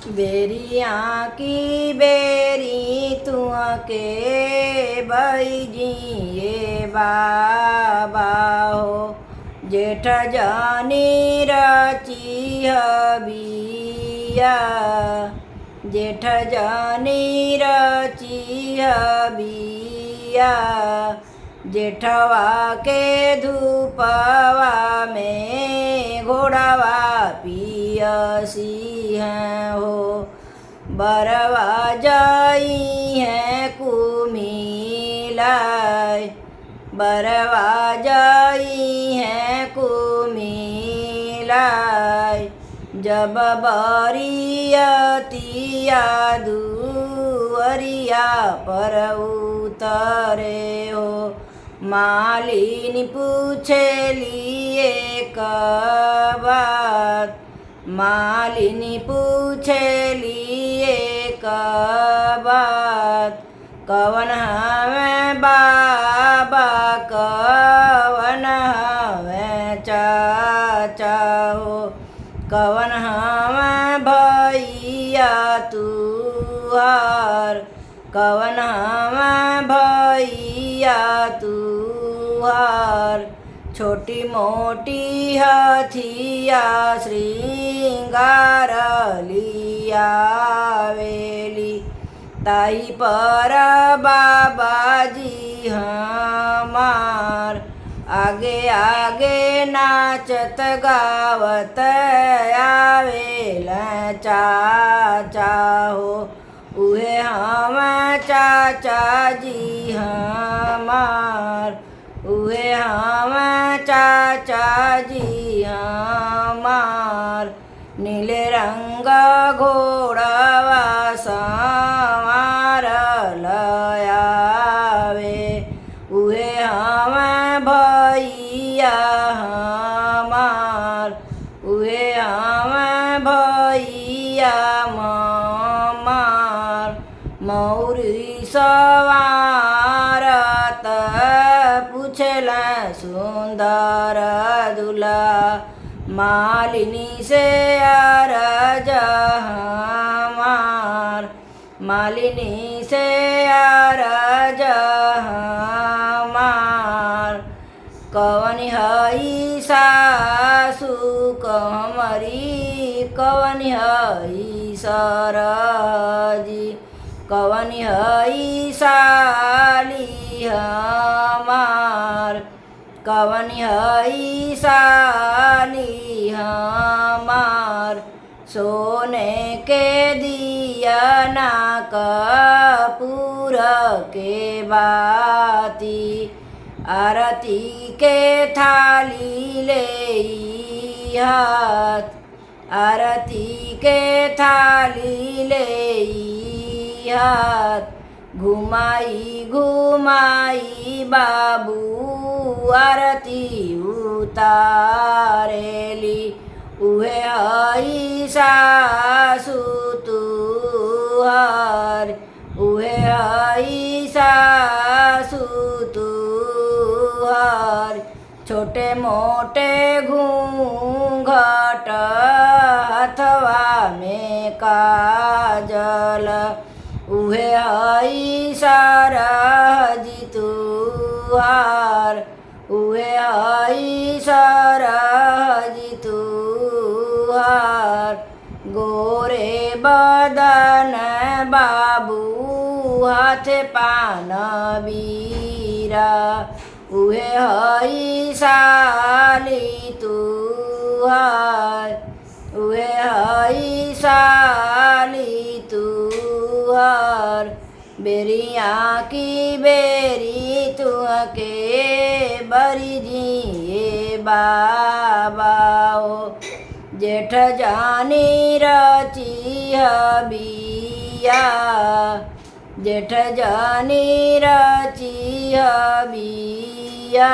बेरियाँ की बेरी तुआ के बैजी ये बाबा हो। जेठ जानी रची बिया, जेठ जानी रची बिया। जेठवा के धूपवा में घोड़वा पियसी हैं हो। बरवा जाई हैं कुमिलाय, बरवा जाई हैं कुमिलाय। जब बरियतिया दुअरिया पर उतरे हो। मालिनी पूछेली एक बात, मालिनी पूछेली एक बात। कवन हमें बाबा, कवन हमें चाचा हो। कवन हमें भैया तुहार, कवन हमें भैया तुहार। छोटी मोटी हथिया श्रृंगार लियावेली। ताई पर बाबाजी हमार आगे आगे नाचत गावत आवेला चाचा हो। उहे हम चाचा जी हमार, उहे हम चाचा जी हमार। नीले रंग घोड़वा संवार लयावे। उहे हम भैया हमार, उहे हम भैया हमार। मौरी सवारत पूछला सुंदर दूल्हा। मालिनी से अरज हमार, मालिनी से अरज हमार। कवन हई सासु कमरी, कवन हई सरजी। कवन हई साली हमार, कवन हई साली हमार। सोने के दिया ना कपूर के बाती। आरती के थाली ले हाथ, आरती के थाली ले हाथ। घुमाई घुमाई बाबू आरती उतारेली। उहे हई सासु तुहार, उहे हई सासु तुहार। छोटे मोटे घूंघट हथवा में काजल। उहे हई सरजी तुहार, उहे हई सरजी तुहार। गोरे बदन बाबू हाथ पान बीरा। उहे हई साली तुहार, उहे हई साली तुहार। बेरियाँ की बेरी तुहके बरिजी ये बाबा हो। जेठ जानी रची बिया, जेठ जानी रची बिया।